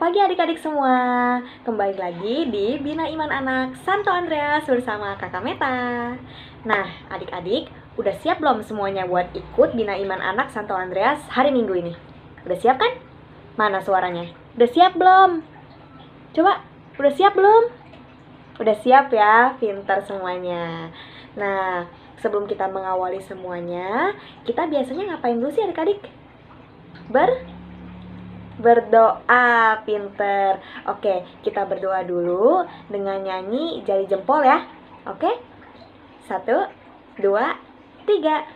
Selamat pagi adik-adik semua. Kembali lagi di Bina Iman Anak Santo Andreas bersama Kakak Meta. Nah, adik-adik, udah siap belum semuanya buat ikut Bina Iman Anak Santo Andreas hari Minggu ini? Udah siap kan? Mana suaranya? Udah siap belum? Coba, udah siap belum? Udah siap ya, pintar semuanya. Nah, sebelum kita mengawali semuanya, kita biasanya ngapain dulu sih adik-adik? Berdoa, pinter. Oke, kita berdoa dulu dengan nyanyi jari jempol ya. Oke, 1, 2, 3.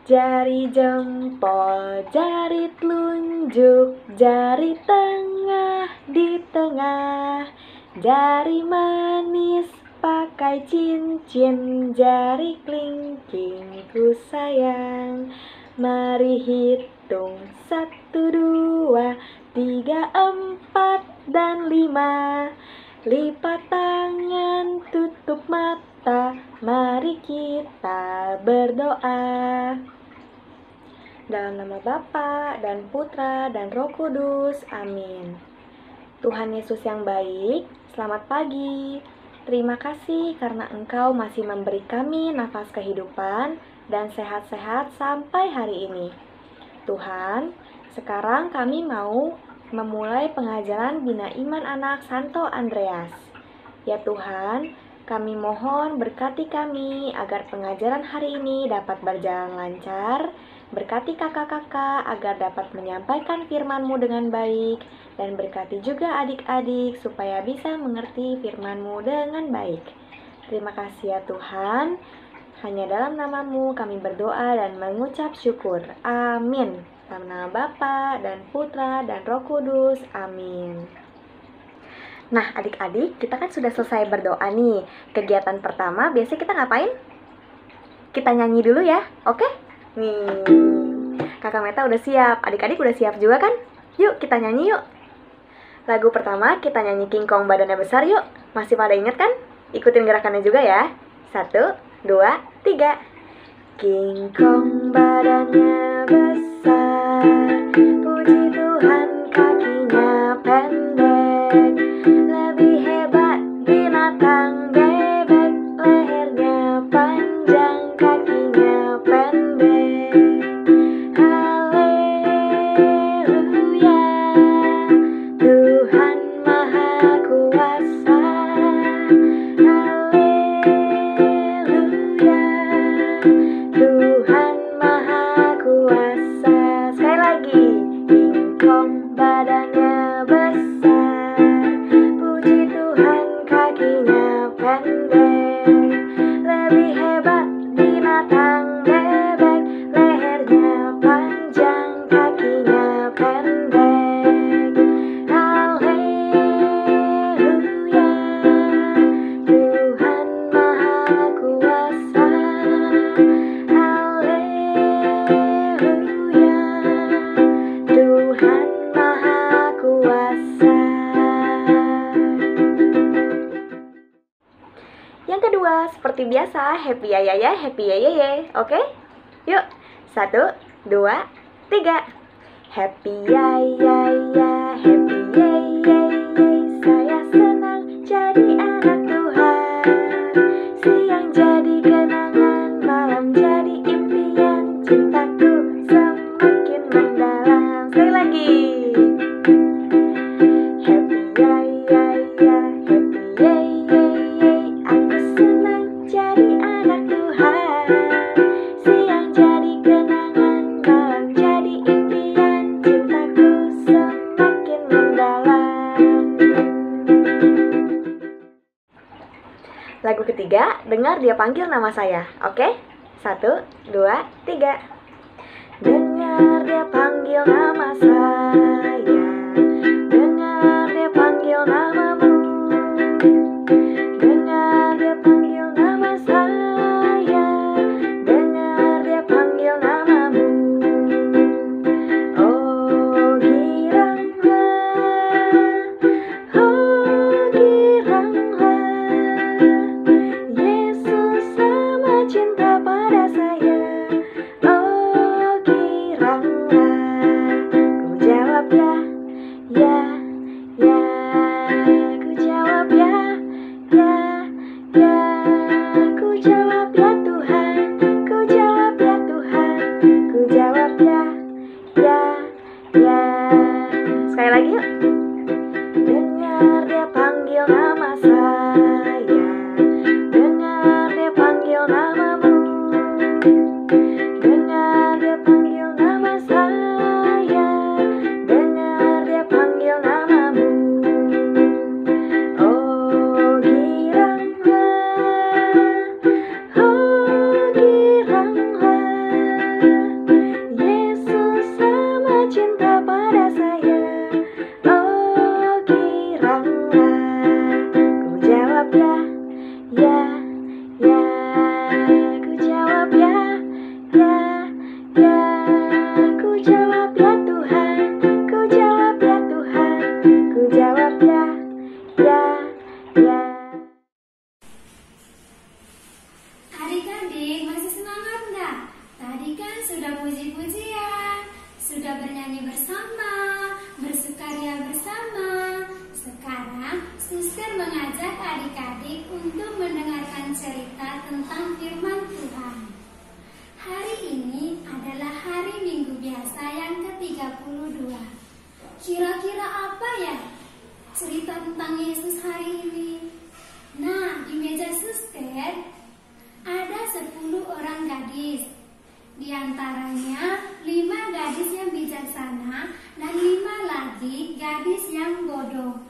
Jari jempol, jari telunjuk, jari tengah di tengah, jari manis pakai cincin, jari kelingking ku sayang. Mari hitung 1, 2, 3, 4, dan 5. Lipat tangan, tutup mata, mari kita berdoa. Dalam nama Bapa dan Putra dan Roh Kudus, amin. Tuhan Yesus yang baik, selamat pagi. Terima kasih karena Engkau masih memberi kami nafas kehidupan dan sehat-sehat sampai hari ini. Tuhan, sekarang kami mau memulai pengajaran Bina Iman Anak Santo Andreas. Ya Tuhan, kami mohon berkati kami agar pengajaran hari ini dapat berjalan lancar. Berkati kakak-kakak agar dapat menyampaikan firman-Mu dengan baik. Dan berkati juga adik-adik supaya bisa mengerti firman-Mu dengan baik. Terima kasih ya Tuhan. Hanya dalam nama-Mu kami berdoa dan mengucap syukur. Amin. Dalam nama Bapa dan Putra dan Roh Kudus. Amin. Nah adik-adik, kita kan sudah selesai berdoa nih. Kegiatan pertama biasanya kita ngapain? Kita nyanyi dulu ya, oke? Nih, Kakak Meta udah siap. Adik-adik udah siap juga kan? Yuk kita nyanyi yuk. Lagu pertama kita nyanyi King Kong badannya besar yuk. Masih pada inget kan? Ikutin gerakannya juga ya. 1, 2, 3. King Kong badannya besar, puji Tuhan kakinya pendek. Lebih hebat binatang bebek, lehernya panjang, kakinya pendek. Haleluya, Tuhan Maha Kuasa. Tuhan Maha Kuasa. Sekali lagi. King Kong badannya besar, puji Tuhan kakinya pendek. Lebih hebat binatang bebek, lehernya panjang, kakinya pendek. Haleluya, Tuhan Maha Kuasa. Tuhan Maha Kuasa. Yang kedua, seperti biasa, happy ya ya ya, happy ya ya ya. Oke? Yuk, 1, 2, 3. Happy ya ya ya, happy ya ya ya. Saya senang jadi anak Tuhan. Siang jadi kenangan, malam jadi impian. Cintaku semakin mendalam. Sekali lagi. Happy ya ya ya, happy ya ya ya. Aku senang jadi anak Tuhan. Siang jadi kenangan, malam jadi impian. Cintaku semakin mendalam. Lagu ketiga, dengar dia panggil nama saya. Oke? 1, 2, 3. Dengar dia panggil nama saya, dengar dia panggil namamu, dengar dia panggil nama saya, dengar dia panggil namamu. Oh giranglah, Yesus sama cinta pada saya. Oh giranglah, ku jawab ya. ya, ku jawab ya Tuhan, ku jawab ya Tuhan, ku jawab ya, ya, ya. Sekali lagi yuk. Dengar dia panggil nama saya, dengar dia panggil namamu, dengar dia panggil nama saya, dengar dia panggil namamu. Oh giranglah, Yesus sama cinta pada saya. Oh giranglah, ku jawab ya, ya, ya, ku jawab ya, ya, ya, ku jawab ya Tuhan, ku jawab ya Tuhan, ku jawab ya, ya, ya. Adik-adik masih semangat nggak? Tadi kan sudah puji-pujian, sudah bernyanyi bersama, bersukaria bersama. Sekarang suster mengajak adik-adik untuk mendengarkan cerita tentang firman Tuhan. Hari ini adalah hari Minggu biasa yang ke-32. Kira-kira apa ya cerita tentang Yesus hari ini? Nah, di meja suster ada 10 orang gadis. Di antaranya 5 gadis yang bijaksana dan 5 lagi gadis yang bodoh.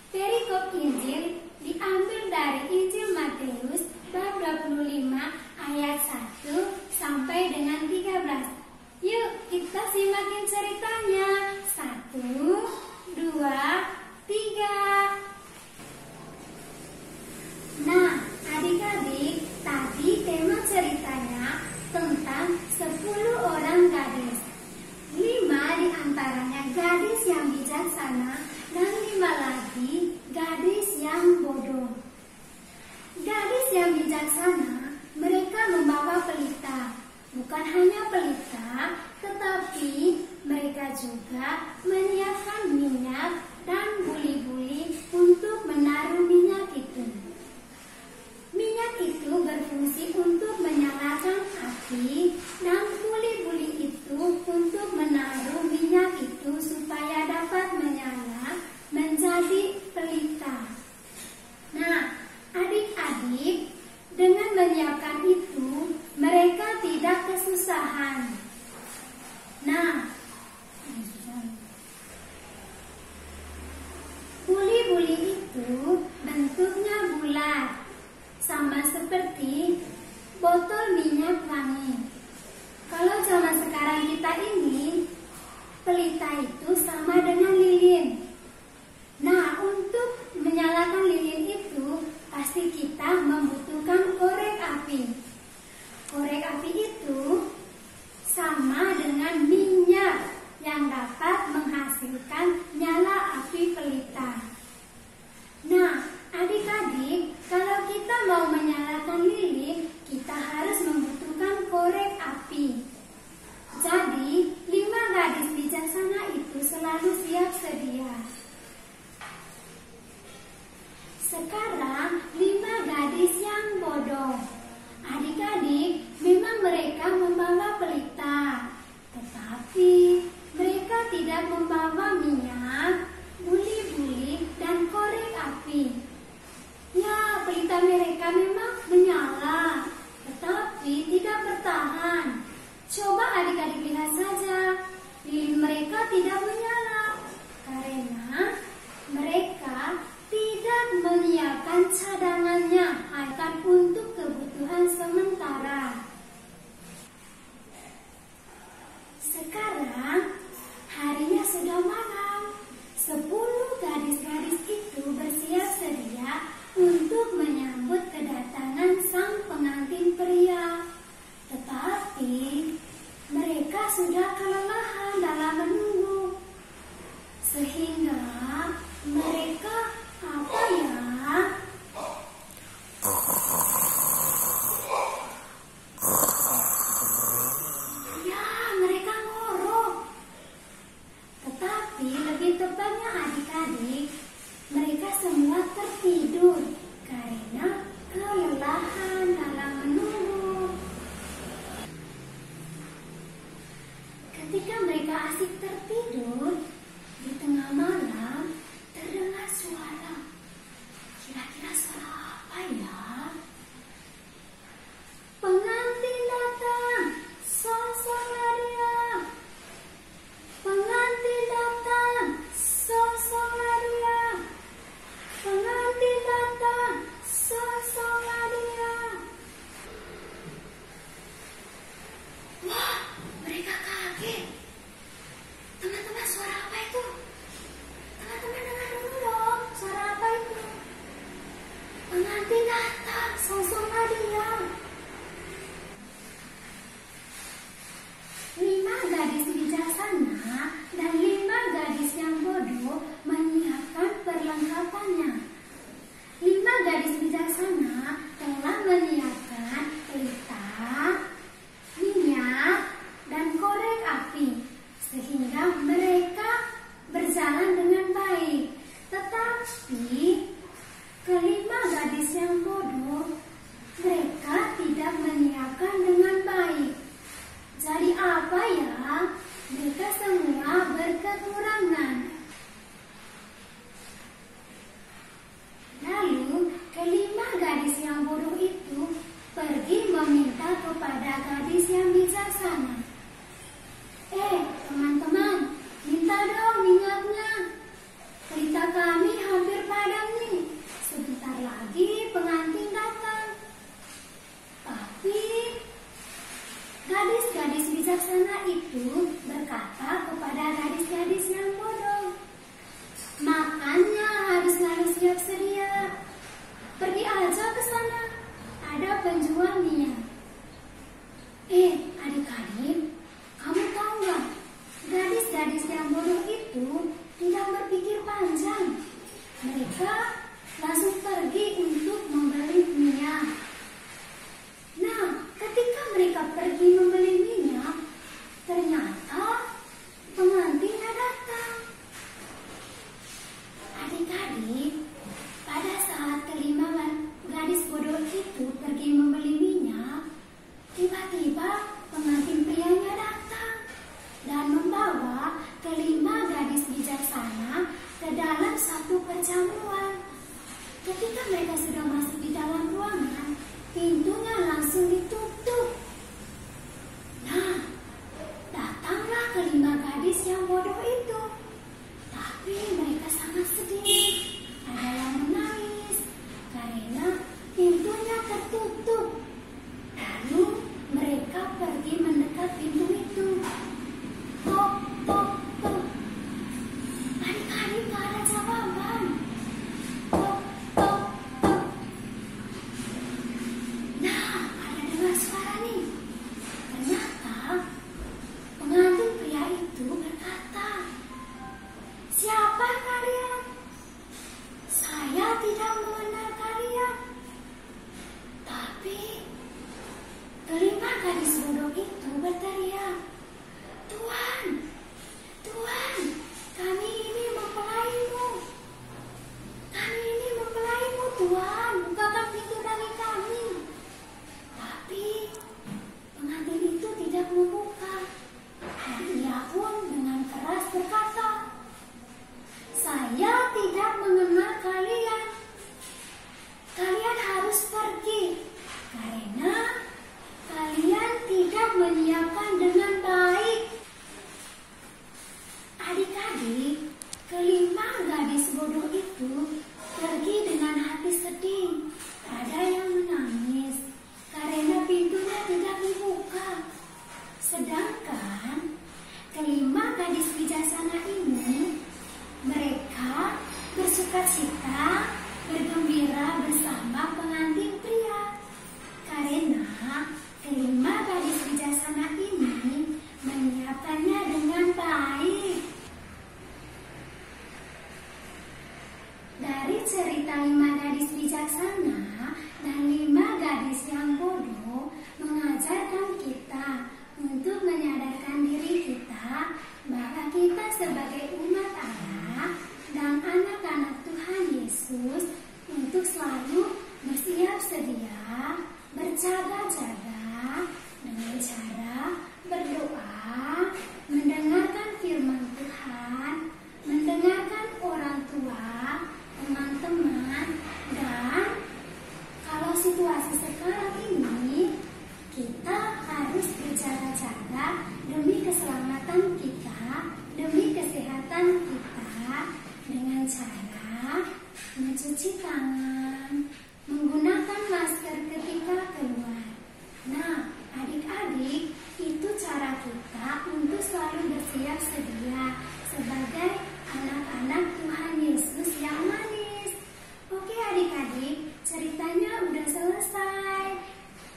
Perikop Injil diambil dari Injil Matius bab 25 ayat 1 sampai dengan 13. Yuk kita simakin ceritanya. 1, 2, 3. Nah, adik-adik, tadi tema ceritanya tentang 10 orang gadis. 5 diantaranya gadis yang bijaksana dan 5 lagi gadis yang bodoh. Gadis yang bijaksana, mereka membawa pelita. Bukan hanya pelita, tetapi mereka juga menyiapkan minyak dan buli-buli untuk menaruh minyak itu. Minyak itu berfungsi untuk menyalakan api dan buli-buli itu untuk menaruh minyak itu supaya dapat menyala menjadi pelita. Nah, adik-adik, dengan menyiapkan itu mereka tidak kesusahan. Nah, buli-buli itu bentuknya bulat, sama seperti botol minyak wangi. Kalau zaman sekarang kita ini, pelita itu sama dengan lilin. Nah, untuk menyalakan lilin itu, pasti kita membutuhkan korek api. Korek api itu sama dengan minyak yang dapat menghasilkan nyala api pelita. Nah, adik-adik, kalau kita mau menyalakan lilin, kita harus membutuhkan korek api. Jadi, 5 gadis bijaksana itu selalu siap sedia. Sekarang, 5 gadis yang bodoh. Adik-adik, memang mereka membawa pelita, tetapi mereka tidak membawa minyak, buli-buli, dan korek api. Ya, pelita mereka memang menyala, tetapi tidak bertahan. Coba adik-adik lihat saja, lilin mereka tidak menyala karena mereka tidak menyiapkan cadangannya akan untuk kebutuhan sementara. Sekarang harinya sudah malam. 10 gadis-gadis itu bersiap sedia untuk menyambut kedatangan sang pengantin pria. Tetapi mereka sudah kelelahan dalam menunggu. Sehingga mereka apa ya? itu berkata kepada gadis-gadis yang bodoh, "Makannya harus selalu siap sedia. Pergi aja ke sana, ada penjualnya." Adik-adik, kamu tahu nggak? Gadis-gadis yang bodoh itu tidak berpikir panjang. Mereka langsung pergi untuk membeli minyak. Nah, ketika mereka pergi membeli minyak, ternyata pengantinnya datang. Adik-adik, pada saat kelima gadis bodoh itu pergi membeli minyak, tiba-tiba pengantin prianya datang dan membawa kelima gadis bijaksana ke dalam satu perjamuan. Ketika mereka sudah masuk di dalam ruangan, pintunya langsung ditutup. Nah, datanglah kelima gadis yang bodoh itu. Tapi mereka sangat sedih. Ada yang menangis karena pintunya tertutup. Lalu mereka pergi mendekat pintu itu. Tok, tok, tok. Adik-adik gak ada jawaban. Tok, tok, tok. Nah, ada dengar suara nih. Ternyata pengantin pria itu berkata, "Siapa kalian? Saya tidak mengenal kalian." Tapi kelima gadis bodoh itu berteriak, "Tuhan, Tuhan, kami ini mempelaimu. Kami ini mempelaimu, Tuhan. Bukakan pintu bagi kami." Tapi pengantin itu tidak membuka. Dan ia pun dengan keras berkata, "Saya tidak mengenal kalian. Kalian harus pergi karena kalian tidak menyiapkan dengan baik." Adik-adik, kelima gadis bodoh itu pergi dengan hati sedih. Ada yang menangis karena pintunya tidak dibuka. Sedangkan kelima gadis bijaksana ini, mereka bersukacita, bergembira bersama pengantin pria. Karena kelima gadis bijaksana ini menyiapkannya dengan baik. Dari cerita 5 gadis bijaksana dan 5 gadis yang bodoh mengajarkan kita untuk menyadarkan diri kita bahwa kita sebagai umat Allah dan anak-anak Tuhan Yesus untuk selalu bersiap sedia, berjaga-jaga dengan cara berdoa, mendengarkan firman Tuhan, mendengarkan orang tua, teman-teman, dan kalau situasi sekarang ini kita harus berjaga-jaga demi keselamatan kita, demi kesehatan kita dengan cara mencuci tangan, menggunakan masker ketika keluar. Nah, adik-adik, itu cara kita untuk selalu bersiap sedia sebagai anak-anak Tuhan Yesus yang manis. Oke adik-adik, ceritanya udah selesai.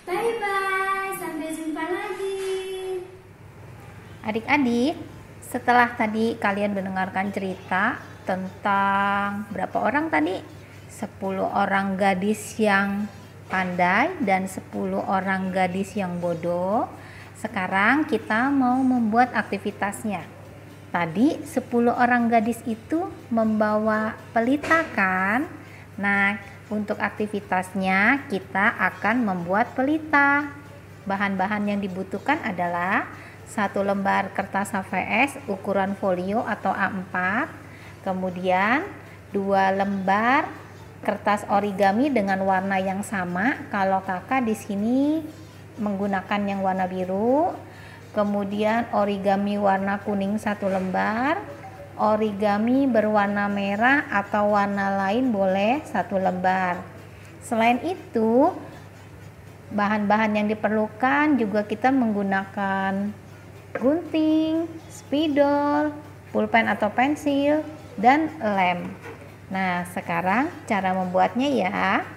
Bye-bye, sampai jumpa lagi. Adik-adik, setelah tadi kalian mendengarkan cerita tentang berapa orang tadi? 10 orang gadis yang pandai dan 10 orang gadis yang bodoh. Sekarang kita mau membuat aktivitasnya. Tadi 10 orang gadis itu membawa pelita kan? Nah, untuk aktivitasnya kita akan membuat pelita. Bahan-bahan yang dibutuhkan adalah 1 lembar kertas HVS ukuran folio atau A4, kemudian 2 lembar kertas origami dengan warna yang sama. Kalau kakak di sini menggunakan yang warna biru, kemudian origami warna kuning 1 lembar, origami berwarna merah atau warna lain boleh 1 lembar. Selain itu, bahan-bahan yang diperlukan juga kita menggunakan gunting, spidol, pulpen atau pensil, dan lem. Nah, sekarang cara membuatnya ya.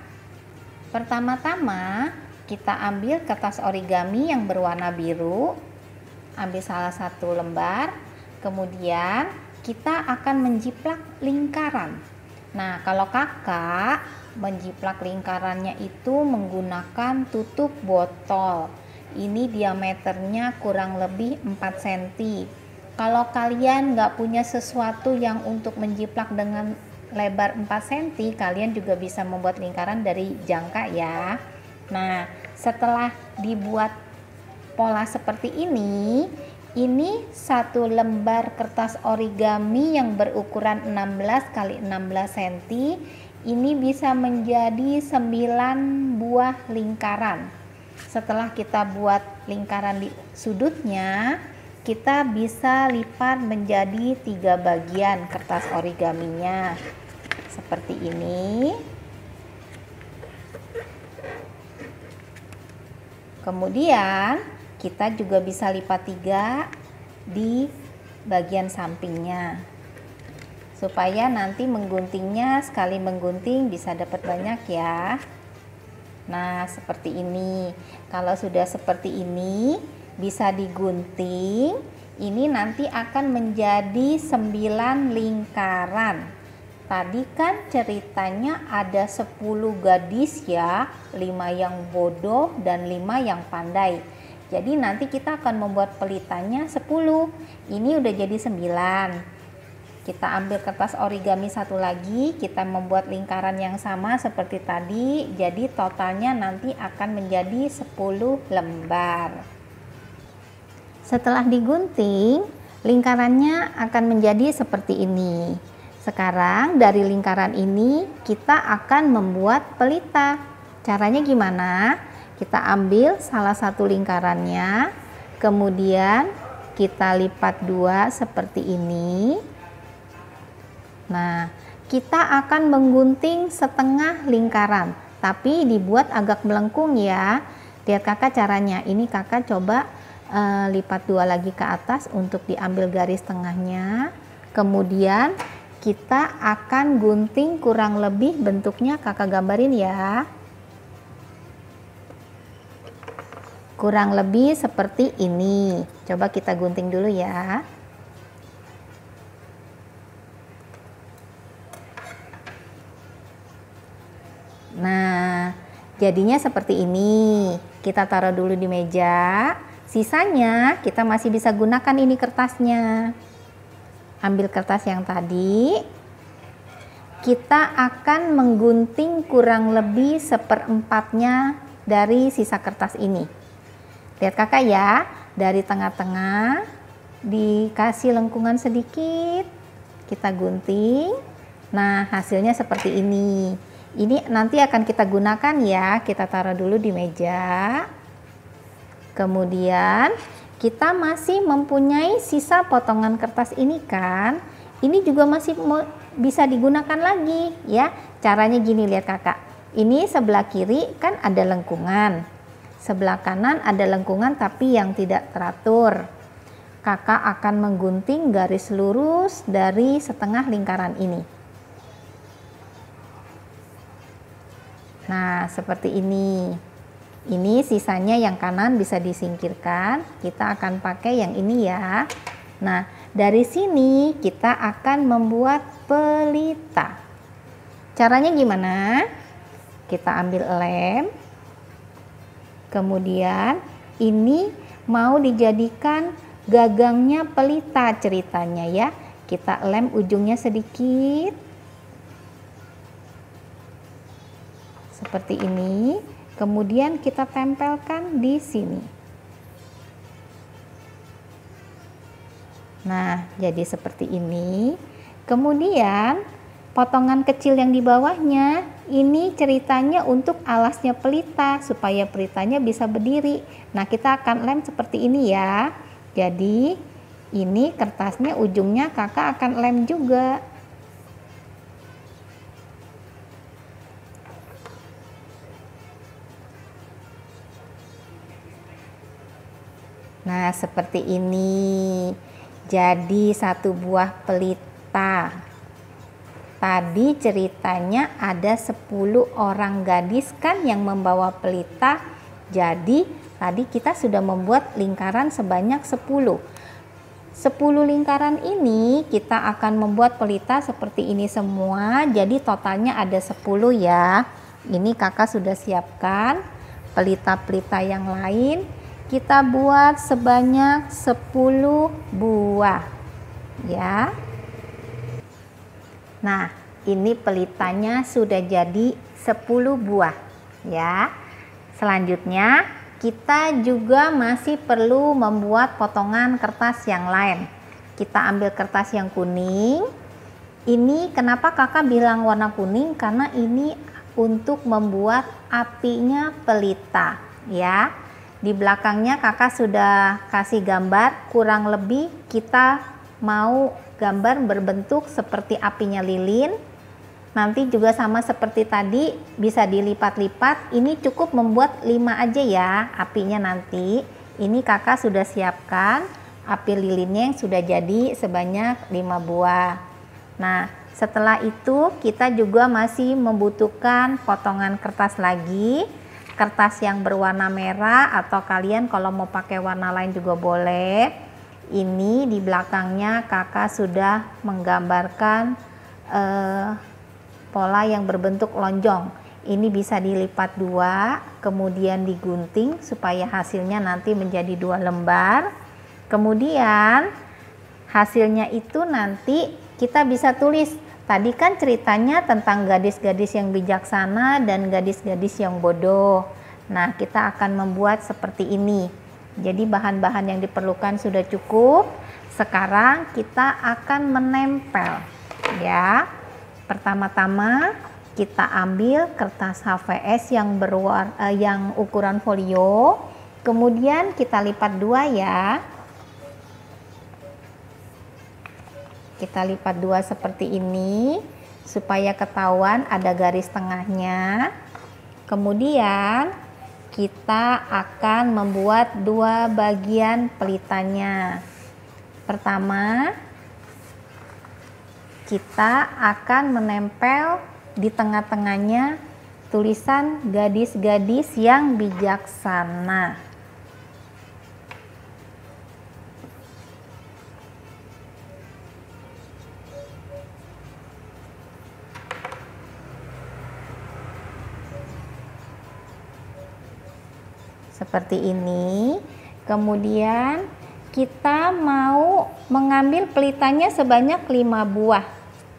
Pertama-tama kita ambil kertas origami yang berwarna biru, ambil salah satu lembar, kemudian kita akan menjiplak lingkaran. Nah, kalau kakak menjiplak lingkarannya itu menggunakan tutup botol. Ini diameternya kurang lebih 4 cm. Kalau kalian nggak punya sesuatu yang untuk menjiplak dengan lebar 4 cm, kalian juga bisa membuat lingkaran dari jangka ya. Nah, setelah dibuat pola seperti ini satu lembar kertas origami yang berukuran 16 x 16 cm ini bisa menjadi 9 buah lingkaran. Setelah kita buat lingkaran di sudutnya, kita bisa lipat menjadi 3 bagian kertas origaminya seperti ini. Kemudian kita juga bisa lipat 3 di bagian sampingnya supaya nanti mengguntingnya sekali menggunting bisa dapat banyak ya. Nah, seperti ini. Kalau sudah seperti ini bisa digunting. Ini nanti akan menjadi 9 lingkaran. Tadi kan ceritanya ada 10 gadis ya, 5 yang bodoh dan 5 yang pandai. Jadi nanti kita akan membuat pelitannya 10. Ini udah jadi 9. Kita ambil kertas origami satu lagi, kita membuat lingkaran yang sama seperti tadi. Jadi totalnya nanti akan menjadi 10 lembar. Setelah digunting, lingkarannya akan menjadi seperti ini. Sekarang dari lingkaran ini kita akan membuat pelita. Caranya gimana? Kita ambil salah satu lingkarannya, kemudian kita lipat 2 seperti ini. Nah, kita akan menggunting setengah lingkaran, tapi dibuat agak melengkung ya. Lihat kakak caranya. Ini kakak coba lipat 2 lagi ke atas untuk diambil garis tengahnya. Kemudian kita akan gunting kurang lebih bentuknya kakak gambarin ya. Kurang lebih seperti ini. Coba kita gunting dulu ya. Nah, jadinya seperti ini. Kita taruh dulu di meja. Sisanya kita masih bisa gunakan ini kertasnya. Ambil kertas yang tadi. Kita akan menggunting kurang lebih 1/4-nya dari sisa kertas ini. Lihat kakak ya, dari tengah-tengah dikasih lengkungan sedikit, kita gunting. Nah, hasilnya seperti ini. Ini nanti akan kita gunakan ya, kita taruh dulu di meja. Kemudian kita masih mempunyai sisa potongan kertas ini kan. Ini juga masih bisa digunakan lagi ya. Caranya gini, lihat kakak. Ini sebelah kiri kan ada lengkungan. Sebelah kanan ada lengkungan tapi yang tidak teratur. Kakak akan menggunting garis lurus dari setengah lingkaran ini. Nah, seperti ini. Ini sisanya yang kanan bisa disingkirkan. Kita akan pakai yang ini ya. Nah, dari sini kita akan membuat pelita. Caranya gimana? Kita ambil lem. Kemudian ini mau dijadikan gagangnya pelita ceritanya ya. Kita lem ujungnya sedikit. Seperti ini. Kemudian kita tempelkan di sini. Nah, jadi seperti ini. Kemudian potongan kecil yang di bawahnya ini ceritanya untuk alasnya pelita supaya pelitanya bisa berdiri. Nah, kita akan lem seperti ini ya. Jadi ini kertasnya ujungnya kakak akan lem juga. Nah, seperti ini. Jadi satu buah pelita. Tadi ceritanya ada 10 orang gadis kan yang membawa pelita. Jadi tadi kita sudah membuat lingkaran sebanyak 10. 10 lingkaran ini kita akan membuat pelita seperti ini semua. Jadi totalnya ada 10 ya. Ini kakak sudah siapkan pelita-pelita yang lain. Kita buat sebanyak 10 buah ya. Nah, ini pelitanya sudah jadi 10 buah ya. Selanjutnya kita juga masih perlu membuat potongan kertas yang lain. Kita ambil kertas yang kuning. Ini kenapa kakak bilang warna kuning? Karena ini untuk membuat apinya pelita ya. Di belakangnya kakak sudah kasih gambar, kurang lebih kita mau gambar berbentuk seperti apinya lilin. Nanti juga sama seperti tadi, bisa dilipat-lipat. Ini cukup membuat 5 aja ya apinya nanti. Ini kakak sudah siapkan api lilinnya yang sudah jadi sebanyak 5 buah. Nah, setelah itu kita juga masih membutuhkan potongan kertas lagi. Kertas yang berwarna merah atau kalian kalau mau pakai warna lain juga boleh. Ini di belakangnya kakak sudah menggambarkan pola yang berbentuk lonjong. Ini bisa dilipat 2, kemudian digunting supaya hasilnya nanti menjadi 2 lembar. Kemudian hasilnya itu nanti kita bisa tulis. Tadi kan ceritanya tentang gadis-gadis yang bijaksana dan gadis-gadis yang bodoh. Nah, kita akan membuat seperti ini. Jadi bahan-bahan yang diperlukan sudah cukup. Sekarang kita akan menempel ya. Pertama-tama kita ambil kertas HVS yang ukuran folio. Kemudian kita lipat 2 ya. Kita lipat 2 seperti ini supaya ketahuan ada garis tengahnya. Kemudian kita akan membuat 2 bagian pelitanya. Pertama, kita akan menempel di tengah-tengahnya tulisan gadis-gadis yang bijaksana. Seperti ini. Kemudian kita mau mengambil pelitanya sebanyak 5 buah.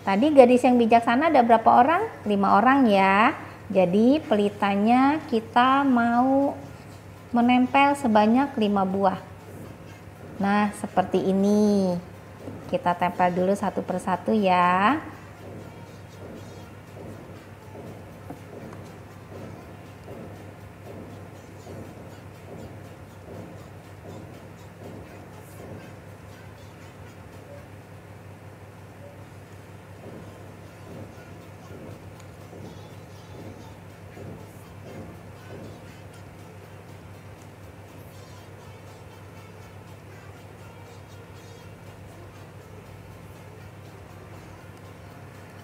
Tadi gadis yang bijaksana ada berapa orang? 5 orang ya. Jadi pelitanya kita mau menempel sebanyak 5 buah. Nah, seperti ini. Kita tempel dulu satu persatu ya.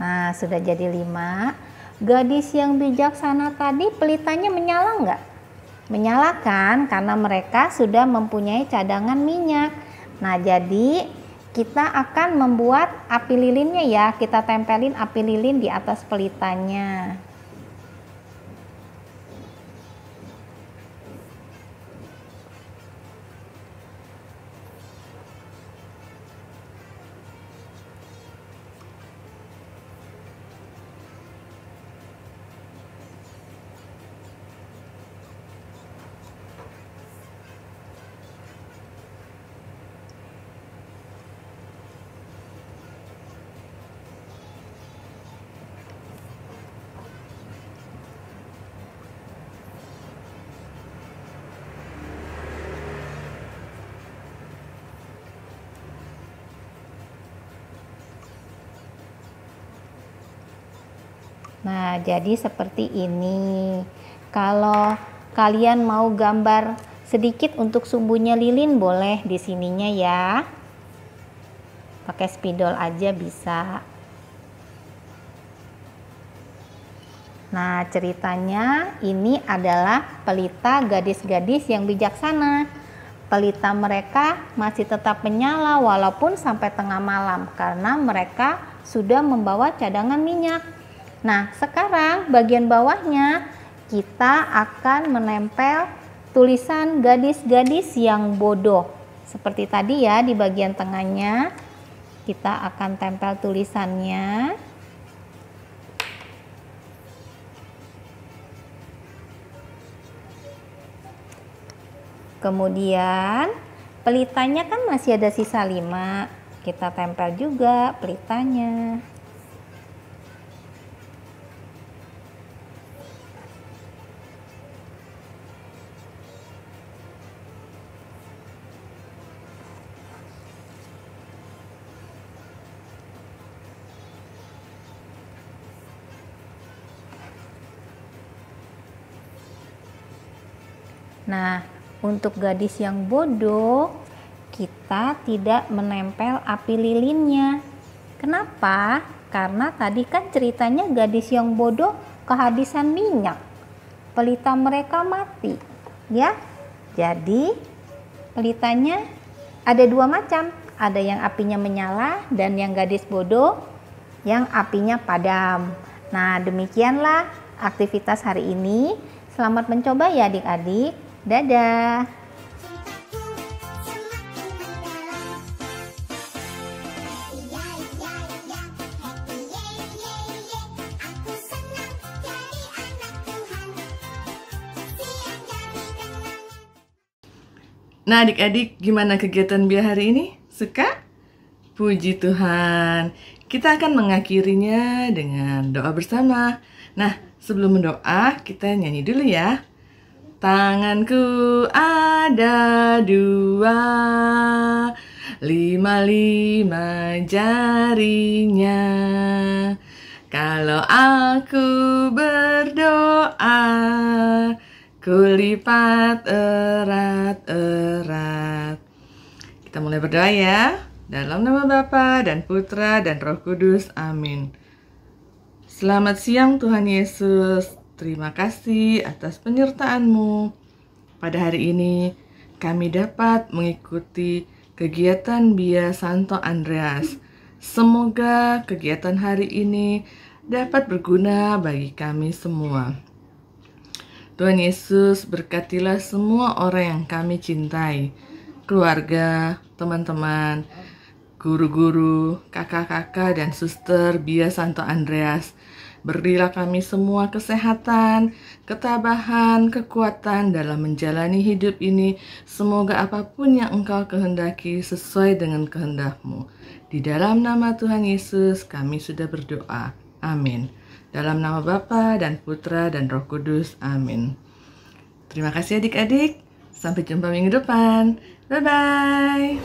Nah, sudah jadi 5. Gadis yang bijaksana tadi pelitanya menyala nggak? Menyala kan, karena mereka sudah mempunyai cadangan minyak. Nah, jadi kita akan membuat api lilinnya ya. Kita tempelin api lilin di atas pelitanya. Nah, jadi seperti ini. Kalau kalian mau gambar sedikit untuk sumbunya lilin boleh di sininya ya. Pakai spidol aja bisa. Nah, ceritanya ini adalah pelita gadis-gadis yang bijaksana. Pelita mereka masih tetap menyala walaupun sampai tengah malam karena mereka sudah membawa cadangan minyak. Nah, sekarang bagian bawahnya kita akan menempel tulisan gadis-gadis yang bodoh. Seperti tadi ya, di bagian tengahnya kita akan tempel tulisannya. Kemudian pelitanya kan masih ada sisa 5, kita tempel juga pelitanya. Nah, untuk gadis yang bodoh, kita tidak menempel api lilinnya. Kenapa? Karena tadi kan ceritanya gadis yang bodoh kehabisan minyak. Pelita mereka mati, ya. Jadi, pelitanya ada 2 macam. Ada yang apinya menyala dan yang gadis bodoh yang apinya padam. Nah, demikianlah aktivitas hari ini. Selamat mencoba ya adik-adik. Dadah. Nah adik-adik, gimana kegiatan Bia hari ini? Suka? Puji Tuhan. Kita akan mengakhirinya dengan doa bersama. Nah, sebelum berdoa, kita nyanyi dulu ya. Tanganku ada 2, 5 jarinya. Kalau aku berdoa, kulipat erat-erat. Kita mulai berdoa ya. Dalam nama Bapa dan Putra dan Roh Kudus. Amin. Selamat siang Tuhan Yesus. Terima kasih atas penyertaan-Mu. Pada hari ini, kami dapat mengikuti kegiatan Bia Santo Andreas. Semoga kegiatan hari ini dapat berguna bagi kami semua. Tuhan Yesus, berkatilah semua orang yang kami cintai, keluarga, teman-teman, guru-guru, kakak-kakak, dan suster Bia Santo Andreas. Berilah kami semua kesehatan, ketabahan, kekuatan dalam menjalani hidup ini. Semoga apapun yang Engkau kehendaki sesuai dengan kehendak-Mu. Di dalam nama Tuhan Yesus kami sudah berdoa. Amin. Dalam nama Bapa dan Putra dan Roh Kudus. Amin. Terima kasih adik-adik. Sampai jumpa minggu depan. Bye-bye.